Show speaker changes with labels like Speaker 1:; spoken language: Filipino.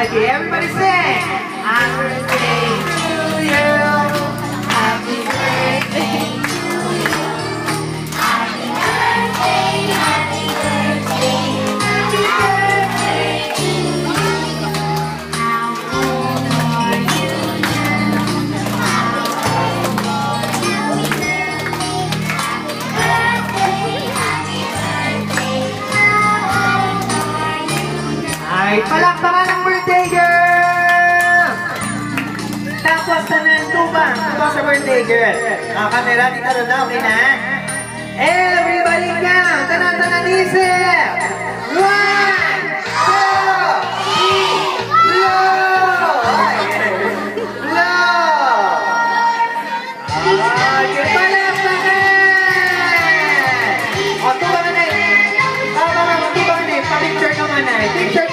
Speaker 1: Okay, everybody sing. Happy birthday to you. Happy birthday to you. Happy birthday, happy birthday, happy birthday to you. How old are you now? How old are you now? Happy birthday, how old are you now? Ay, palakpakan ng birthday girl! Tapos tanan tubang sa birthday girl. Kamera, dito rin na, okay na? Everybody count! Tanan-tanan isip! 1, 2, 3, blow! Blow! Okay, palakpakan! O, tubangan na eh. Tubangan na eh. Pa-picture naman na eh. Picture,